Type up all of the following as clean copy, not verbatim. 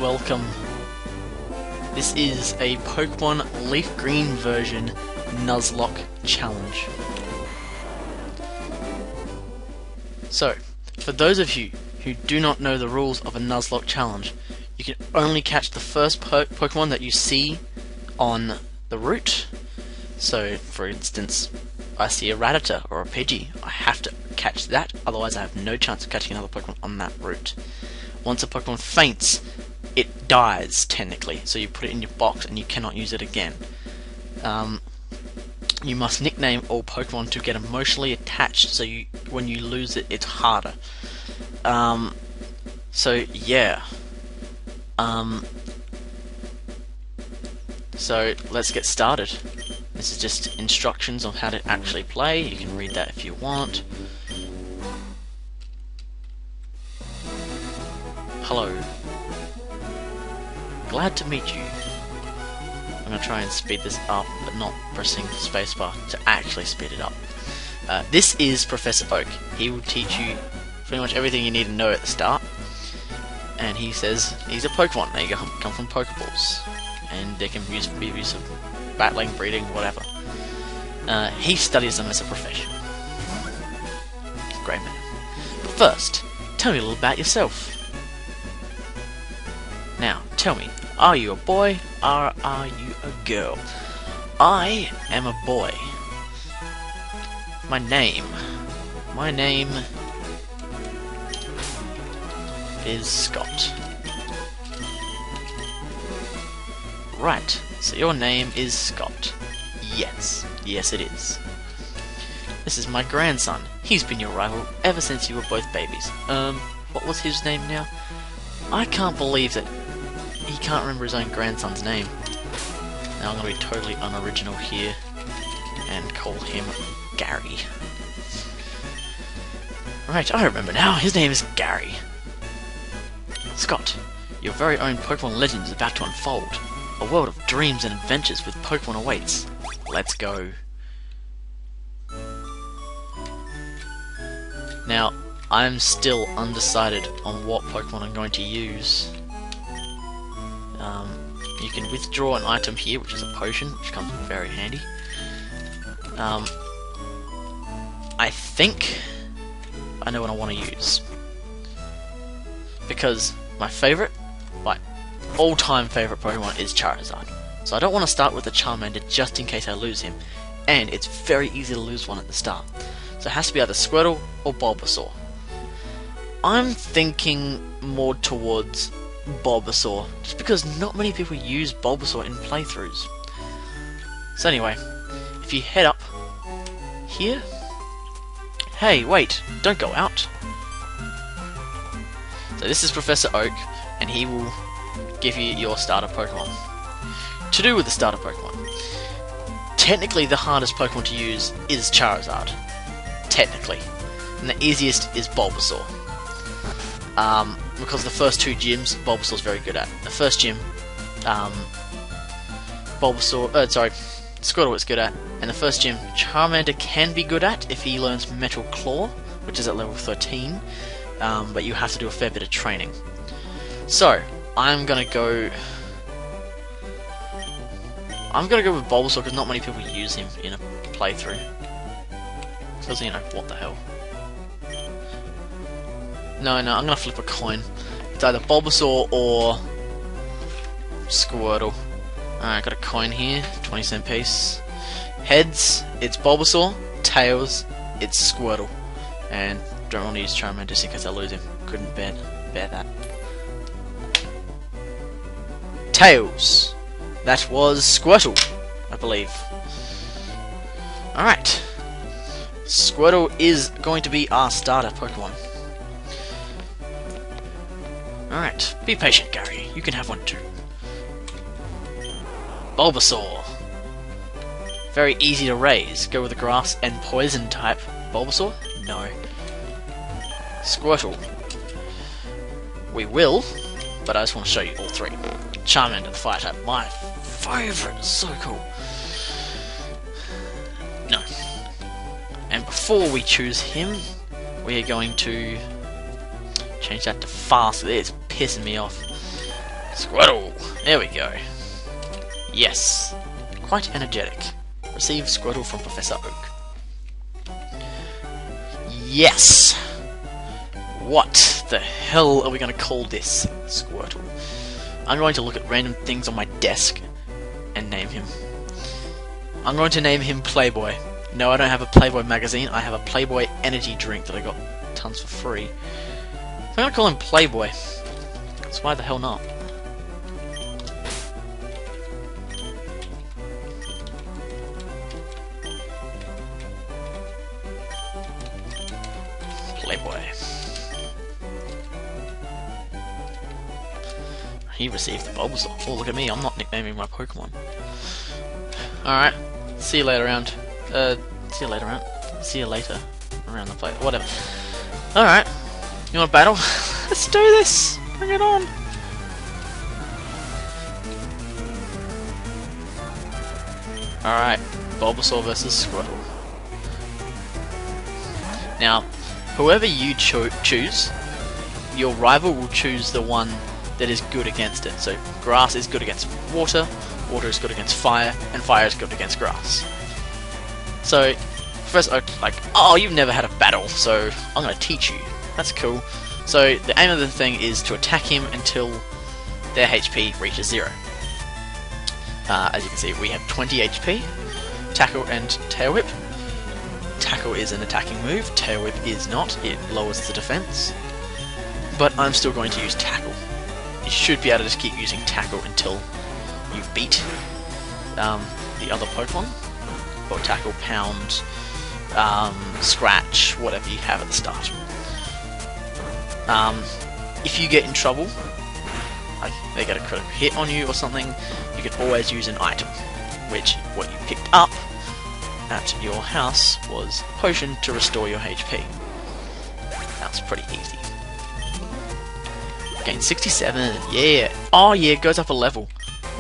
welcome. This is a Pokemon Leaf Green version Nuzlocke challenge. So, for those of you who do not know the rules of a Nuzlocke challenge, you can only catch the first Pokemon that you see on the route. So, for instance, I see a Rattata or a Pidgey, I have to catch that, otherwise I have no chance of catching another Pokemon on that route. Once a Pokemon faints, it dies, technically, so you put it in your box and you cannot use it again. You must nickname all Pokemon to get emotionally attached, so when you lose it, it's harder. So yeah. So let's get started. This is just instructions on how to actually play. You can read that if you want. Hello. Glad to meet you. I'm going to try and speed this up, but not pressing spacebar to actually speed it up. This is Professor Oak. He will teach you pretty much everything you need to know at the start. And he says he's a Pokemon. They come from Pokeballs. And they can be used of battling, breeding, whatever. He studies them as a profession. Great man. But first, tell me a little about yourself. Now, tell me, are you a boy or are you a girl? I am a boy. My name is Scott. Right, so your name is Scott. Yes, it is. This is my grandson. He's been your rival ever since you were both babies. What was his name now? I can't believe that he can't remember his own grandson's name. Now I'm going to be totally unoriginal here and call him Gary. Right, I remember now. His name is Gary. Scott, your very own Pokemon legend is about to unfold. A world of dreams and adventures with Pokemon awaits. Let's go. Now, I'm still undecided on what Pokemon I'm going to use. You can withdraw an item here, which is a potion, which comes very handy. I think I know what I want to use. Because my favourite, all-time favourite Pokemon is Charizard. So I don't want to start with the Charmander just in case I lose him. And it's very easy to lose one at the start. So it has to be either Squirtle or Bulbasaur. I'm thinking more towards Bulbasaur, just because not many people use Bulbasaur in playthroughs. So anyway, if you head up here... Hey, wait, don't go out. So this is Professor Oak, and he will give you your starter Pokemon. To do with the starter Pokemon, technically the hardest Pokemon to use is Charizard. Technically. And the easiest is Bulbasaur. Because the first two gyms, Bulbasaur's very good at. The first gym, Squirtle is good at. And the first gym, Charmander can be good at if he learns Metal Claw, which is at level 13. But you have to do a fair bit of training. So, I'm gonna go with Bulbasaur because not many people use him in a playthrough. Because, you know, what the hell. No, I'm gonna flip a coin. It's either Bulbasaur or Squirtle. Alright, got a coin here, 20-cent piece. Heads, it's Bulbasaur. Tails, it's Squirtle. And don't want to use Charmander just in case I lose him. Couldn't bear that. Tails. That was Squirtle, I believe. Alright. Squirtle is going to be our starter Pokemon. Alright, be patient, Gary. You can have one too. Bulbasaur. Very easy to raise. Go with the grass and poison type. Bulbasaur? No. Squirtle. We will, but I just want to show you all three. Charmander, the fire type. My favourite. So cool. No. And before we choose him, we are going to change that to fast. It's pissing me off. Squirtle! There we go. Yes. Quite energetic. Receive Squirtle from Professor Oak. Yes! What the hell are we going to call this Squirtle? I'm going to look at random things on my desk and name him. I'm going to name him Playboy. No, I don't have a Playboy magazine. I have a Playboy energy drink that I got tons for free. I'm going to call him Playboy. So why the hell not? Playboy. He received the Bulbasaur. Oh, look at me, I'm not nicknaming my Pokemon. Alright, see you later around. See you later around. See you later around the place. Whatever. Alright, you want to battle? Let's do this! Bring it on! Alright, Bulbasaur versus Squirtle. Now, whoever you choose, your rival will choose the one that is good against it. So grass is good against water, water is good against fire, and fire is good against grass. So first, like, oh, you've never had a battle, so I'm going to teach you. That's cool. So the aim of the thing is to attack him until their HP reaches 0. As you can see, we have 20 HP. Tackle and Tail Whip. Tackle is an attacking move, Tail Whip is not. It lowers the defense. But I'm still going to use Tackle. You should be able to just keep using Tackle until you beat the other Pokemon. Or Tackle, Pound, Scratch, whatever you have at the start. If you get in trouble, like they get a critical hit on you or something, you can always use an item, which what you picked up at your house was a potion to restore your HP. That's pretty easy. Gain 67, yeah. Oh yeah, it goes up a level.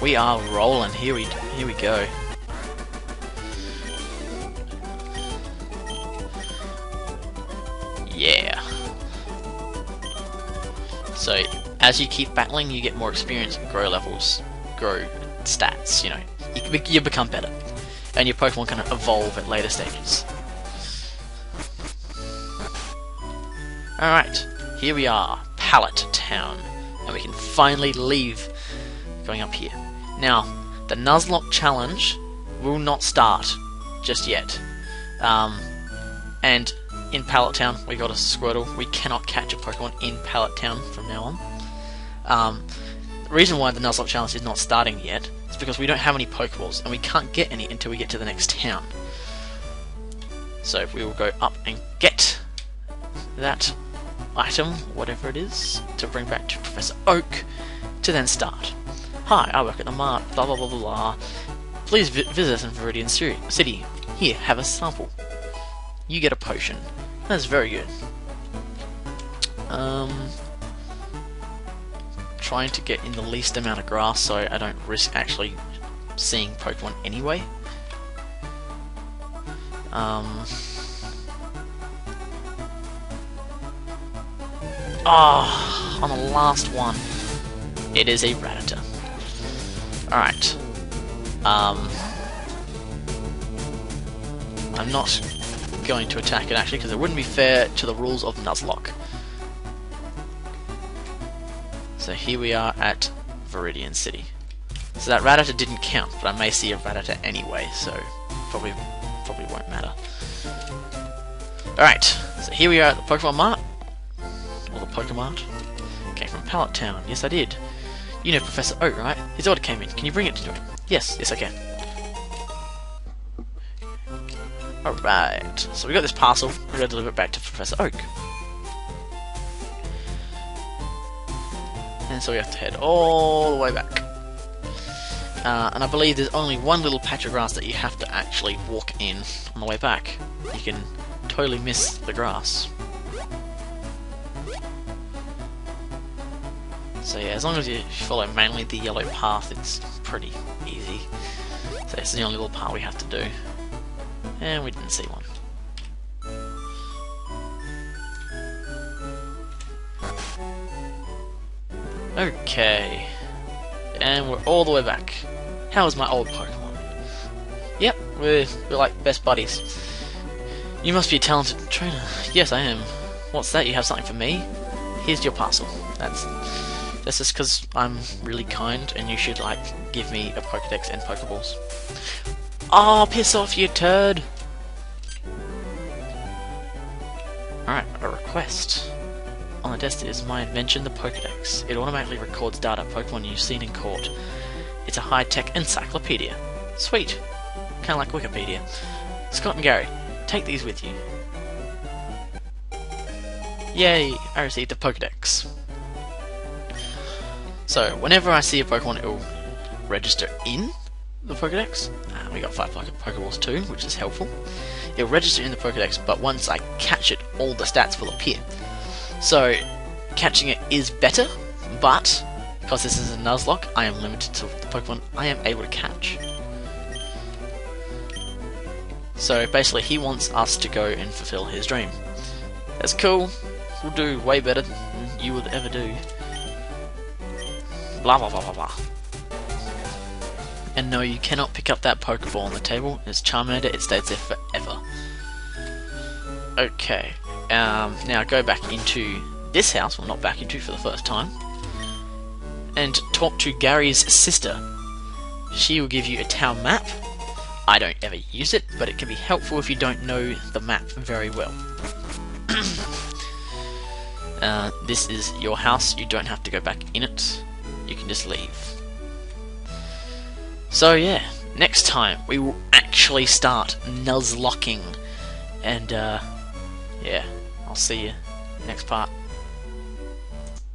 We are rolling. Here we go. Yeah. So as you keep battling, you get more experience and grow levels, grow stats. You know, you become better, and your Pokemon can evolve at later stages. All right, here we are. Pallet Town, and we can finally leave going up here. Now, the Nuzlocke challenge will not start just yet. And in Pallet Town, we got a Squirtle. We cannot catch a Pokemon in Pallet Town from now on. The reason why the Nuzlocke challenge is not starting yet is because we don't have any Pokeballs, and we can't get any until we get to the next town. So we will go up and get that item, whatever it is, to bring back to Professor Oak, to then start. Hi, I work at the mart, blah blah blah blah blah. Please visit us in Viridian City. Here, have a sample. You get a potion. That's very good. Trying to get in the least amount of grass so I don't risk actually seeing Pokemon anyway. Ah, on the last one, it is a Rattata. Alright. I'm not going to attack it actually, because it wouldn't be fair to the rules of Nuzlocke. So here we are at Viridian City. So that Rattata didn't count, but I may see a Rattata anyway, so probably won't matter. Alright, so here we are at the Pokemon Mart. Or the Pokemart. Came from Pallet Town. Yes, I did. You know Professor Oak, right? His order came in. Can you bring it to him? Yes, I can. Alright, so we got this parcel. We're going to deliver it back to Professor Oak. And so we have to head all the way back. And I believe there's only one little patch of grass that you have to actually walk in on the way back. You can totally miss the grass. So yeah, as long as you follow mainly the yellow path, it's pretty easy. So this is the only little part we have to do. And we didn't see one. Okay. and we're all the way back. How is my old Pokemon? Yep, we're like best buddies. You must be a talented trainer. Yes, I am. What's that? You have something for me? Here's your parcel. That's just because I'm really kind, and you should like give me a Pokedex and Pokeballs. Oh, piss off, you turd! Alright, a request. On the desk is my invention, the Pokedex. It automatically records data Pokemon you've seen in court. It's a high-tech encyclopedia. Sweet. Kinda like Wikipedia. Scott and Gary, take these with you. Yay! I received a Pokedex. So, whenever I see a Pokemon, it will register in the Pokedex. We got 5 Pokeballs too, which is helpful. It'll register in the Pokedex, but once I catch it, all the stats will appear. So, catching it is better, but because this is a Nuzlocke, I am limited to the Pokemon I am able to catch. So basically, he wants us to go and fulfill his dream. That's cool. We'll do way better than you would ever do. Blah blah blah blah blah. And no, you cannot pick up that Pokeball on the table. It's Charmander, it stays there forever. Okay, now go back into this house, well not back into for the first time, and talk to Gary's sister. She will give you a town map. I don't ever use it, but it can be helpful if you don't know the map very well. This is your house, you don't have to go back in it, you can just leave. So yeah, next time we will actually start Nuzlocking, and yeah, I'll see you next part.